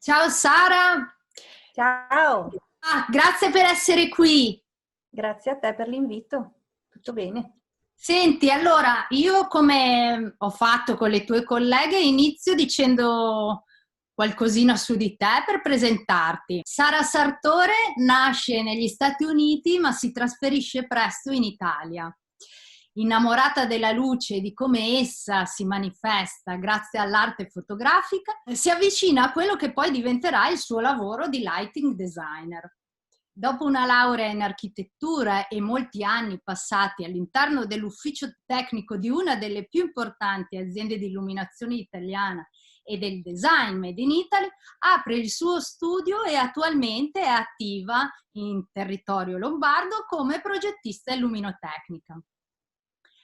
Ciao Sara. Ciao, Grazie per essere qui. grazie a te per l'invito. Tutto bene? Senti, allora, io come ho fatto con le tue colleghe, inizio dicendo qualcosina su di te per presentarti. Sara Sartore nasce negli Stati Uniti, ma si trasferisce presto in Italia. Innamorata della luce e di come essa si manifesta grazie all'arte fotografica, si avvicina a quello che poi diventerà il suo lavoro di lighting designer. Dopo una laurea in architettura e molti anni passati all'interno dell'ufficio tecnico di una delle più importanti aziende di illuminazione italiana e del design made in Italy, apre il suo studio e attualmente è attiva in territorio lombardo come progettista illuminotecnica.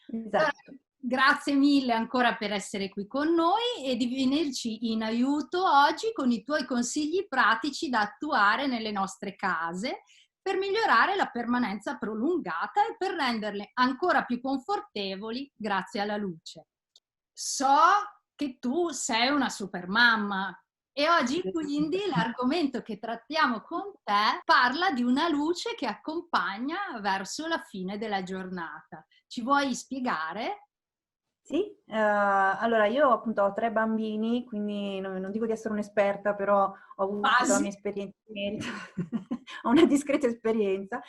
Allora, Esatto. grazie mille ancora per essere qui con noi e di venirci in aiuto oggi con i tuoi consigli pratici da attuare nelle nostre case per migliorare la permanenza prolungata e per renderle ancora più confortevoli grazie alla luce. So che tu sei una super mamma e oggi quindi l'argomento che trattiamo con te parla di una luce che accompagna verso la fine della giornata. Ci vuoi spiegare? Sì, allora io appunto ho 3 bambini, quindi non dico di essere un'esperta, però ho avuto la Quasi. mia esperienza in merito, ho una discreta esperienza.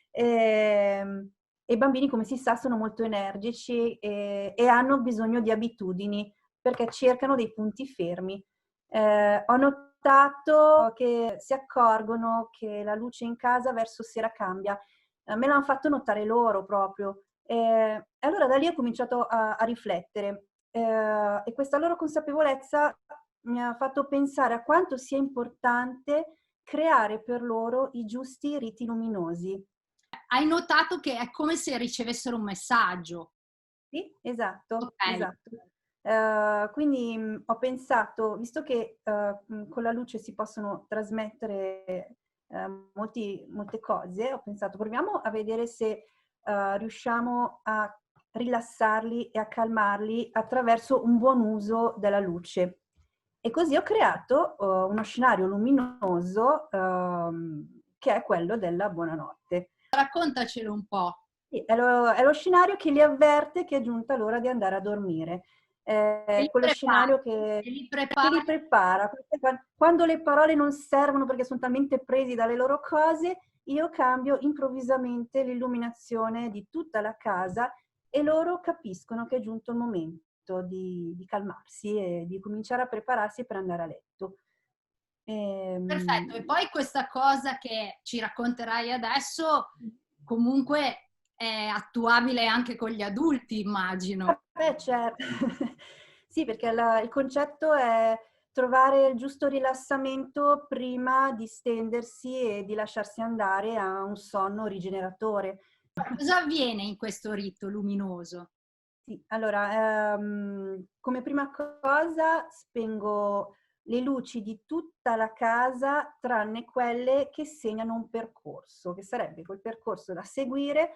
E i bambini, come si sa, sono molto energici e hanno bisogno di abitudini perché cercano dei punti fermi. Ho notato che si accorgono che la luce in casa verso sera cambia. Me l'hanno fatto notare loro proprio. E allora da lì ho cominciato a riflettere, e questa loro consapevolezza mi ha fatto pensare a quanto sia importante creare per loro i giusti riti luminosi. Hai notato che è come se ricevessero un messaggio. Sì, esatto, Ok. esatto. Quindi, ho pensato, visto che, con la luce si possono trasmettere, molte cose, ho pensato: proviamo a vedere se, riusciamo a rilassarli e a calmarli attraverso un buon uso della luce. E così ho creato, uno scenario luminoso, che è quello della buonanotte. Raccontacelo un po'. Sì, è lo scenario che li avverte che è giunta l'ora di andare a dormire. E È li quello prepara. scenario E li che prepara. li prepara. Quando le parole non servono perché son talmente presi dalle loro cose, io cambio improvvisamente l'illuminazione di tutta la casa e loro capiscono che è giunto il momento di calmarsi e di cominciare a prepararsi per andare a letto. Perfetto, e Ehm poi questa cosa che ci racconterai adesso comunque è attuabile anche con gli adulti, immagino. Ah beh, sì, perché il concetto è trovare il giusto rilassamento prima di stendersi e di lasciarsi andare a un sonno rigeneratore. Cosa avviene in questo rito luminoso? Sì, allora, come prima cosa spengo le luci di tutta la casa, tranne quelle che segnano un percorso, che sarebbe quel percorso da seguire,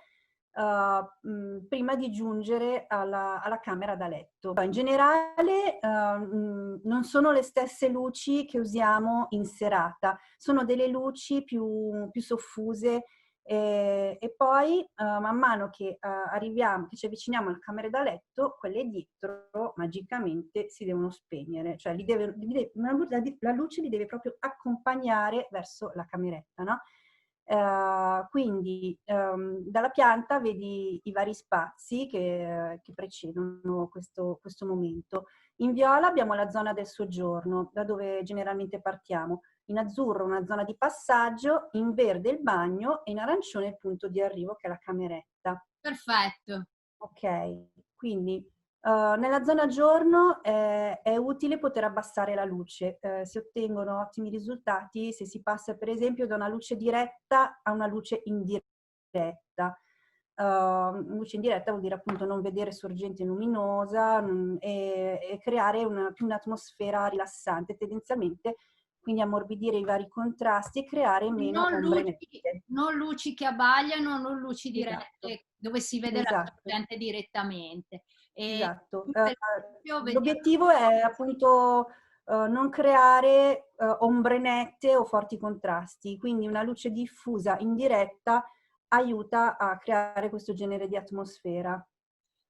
prima di giungere alla camera da letto. In generale, non sono le stesse luci che usiamo in serata, sono delle luci più soffuse. E poi, man mano che, che ci avviciniamo alle camere da letto, quelle dietro magicamente si devono spegnere, cioè la luce li deve proprio accompagnare verso la cameretta, no, quindi, dalla pianta vedi i vari spazi che precedono questo momento. In viola abbiamo la zona del soggiorno, da dove generalmente partiamo. In azzurro una zona di passaggio, in verde il bagno e in arancione il punto di arrivo che è la cameretta. Perfetto. Ok, quindi nella zona giorno è utile poter abbassare la luce, si ottengono ottimi risultati se si passa per esempio da una luce diretta a una luce indiretta. Luce indiretta vuol dire appunto non vedere sorgente luminosa e creare più un'atmosfera rilassante tendenzialmente, quindi ammorbidire i vari contrasti e creare meno Non ombre luci, nette. non luci che abbagliano, non luci Esatto, dirette dove si vede la esatto. sorgente direttamente. E Esatto. per esempio vediamo. L'obiettivo è appunto, non creare ombre nette o forti contrasti, quindi una luce diffusa indiretta aiuta a creare questo genere di atmosfera.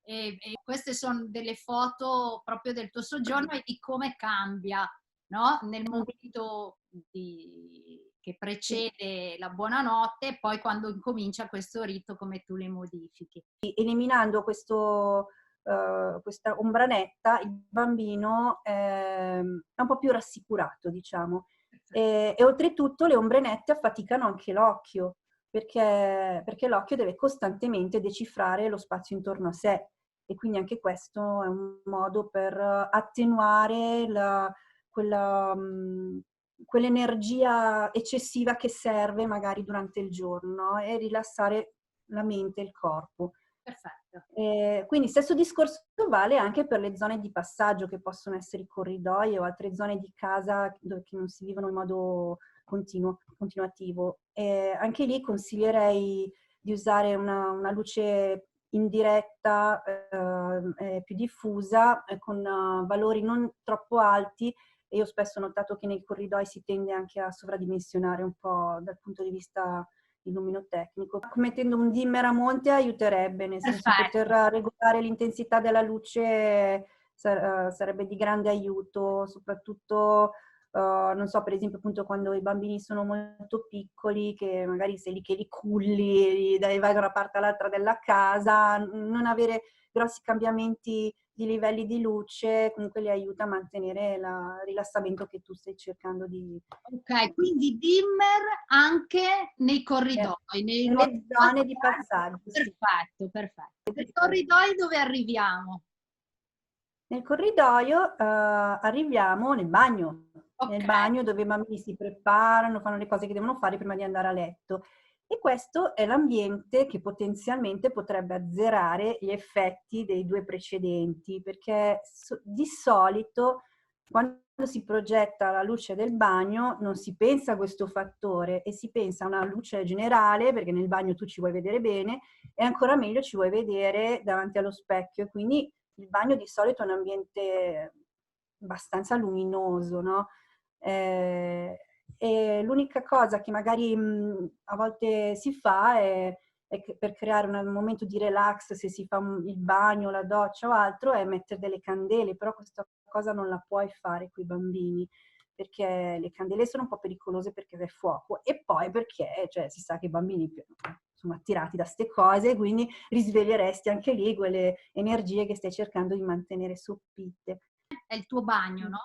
E queste sono delle foto proprio del tuo soggiorno e di come cambia, no? Nel momento che Sì. precede la buonanotte e poi quando incomincia questo rito come tu le modifichi. Eliminando questa ombra netta, il bambino è un po' più rassicurato, diciamo. E oltretutto le ombre nette affaticano anche l'occhio, perché l'occhio deve costantemente decifrare lo spazio intorno a sé. E quindi anche questo è un modo per attenuare quell'energia eccessiva che serve magari durante il giorno, no? E rilassare la mente e il corpo. Perfetto. Quindi stesso discorso vale anche per le zone di passaggio che possono essere i corridoi o altre zone di casa dove che non si vivono in modo continuativo. Anche lì consiglierei di usare una luce indiretta, più diffusa, con valori non troppo alti. E io spesso ho notato che nei corridoi si tende anche a sovradimensionare un po' dal punto di vista illuminotecnico. Mettendo un dimmer a monte aiuterebbe, nel senso poter Perfetto. regolare l'intensità della luce sarebbe di grande aiuto, soprattutto non so, per esempio appunto quando i bambini sono molto piccoli, che magari sei lì che li culli, vai da una parte all'altra della casa, non avere grossi cambiamenti di livelli di luce comunque li aiuta a mantenere il rilassamento che tu stai cercando di... Ok, quindi dimmer anche nei corridoi, nei luoghi nelle di zone di passaggio. passaggio, sì. Perfetto, perfetto. Nei corridoi dove arriviamo? Nel corridoio arriviamo nel bagno. Ok, Nel bagno dove i bambini si preparano, fanno le cose che devono fare prima di andare a letto. E questo è l'ambiente che potenzialmente potrebbe azzerare gli effetti dei due precedenti, perché di solito quando si progetta la luce del bagno non si pensa a questo fattore e si pensa a una luce generale, perché nel bagno tu ci vuoi vedere bene e ancora meglio ci vuoi vedere davanti allo specchio. E quindi il bagno di solito è un ambiente abbastanza luminoso, no? E l'unica cosa che magari a volte si fa è che per creare un momento di relax, se si fa il bagno, la doccia o altro, è mettere delle candele, però questa cosa non la puoi fare con i bambini, perché le candele sono un po' pericolose perché è fuoco e poi perché cioè, si sa che i bambini sono attirati da ste cose, quindi risveglieresti anche lì quelle energie che stai cercando di mantenere soppitte. è il tuo bagno, no?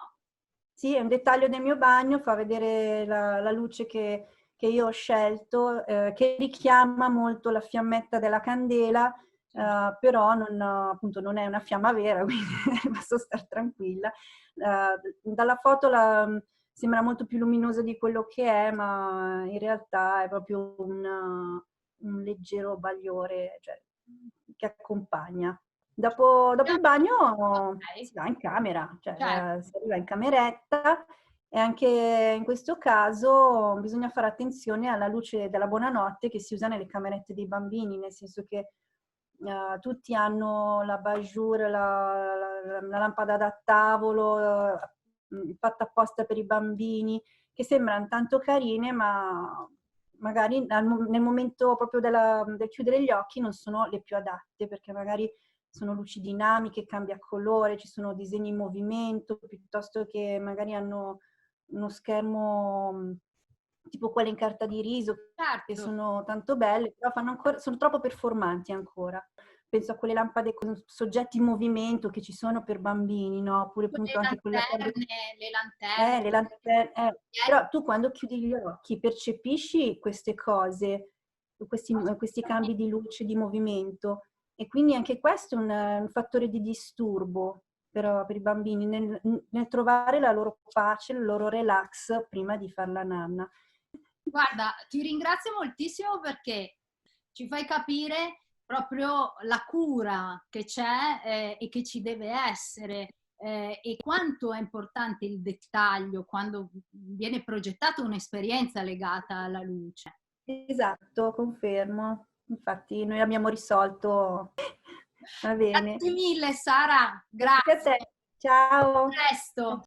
Sì, è un dettaglio del mio bagno, fa vedere la luce che io ho scelto, che richiama molto la fiammetta della candela, però appunto non è una fiamma vera, quindi posso star tranquilla. Dalla foto sembra molto più luminosa di quello che è, ma in realtà è proprio un leggero bagliore, cioè, che accompagna. Dopo il bagno Ok, si va in camera, cioè certo. si arriva in cameretta e anche in questo caso bisogna fare attenzione alla luce della buonanotte che si usa nelle camerette dei bambini, nel senso che tutti hanno l'abajur, la lampada da tavolo fatta apposta per i bambini, che sembrano tanto carine, ma magari nel momento proprio del chiudere gli occhi non sono le più adatte, perché magari sono luci dinamiche, cambia colore, ci sono disegni in movimento, piuttosto che magari hanno uno schermo tipo quelle in carta di riso, che Certo, sono tanto belle, però sono troppo performanti ancora. Penso a quelle lampade con soggetti in movimento che ci sono per bambini, no? Oppure appunto anche quella le lanterne, le lanterne, dietro. però tu quando chiudi gli occhi percepisci queste cose, questi cambi di luce, di movimento e quindi anche questo è un fattore di disturbo per i bambini nel trovare la loro pace, il loro relax prima di far la nanna. Guarda, ti ringrazio moltissimo perché ci fai capire proprio la cura che c'è e che ci deve essere e quanto è importante il dettaglio quando viene progettata un'esperienza legata alla luce. Esatto, confermo. Infatti noi abbiamo risolto. Va bene. Grazie mille Sara, Grazie a grazie. te. Ciao. A presto.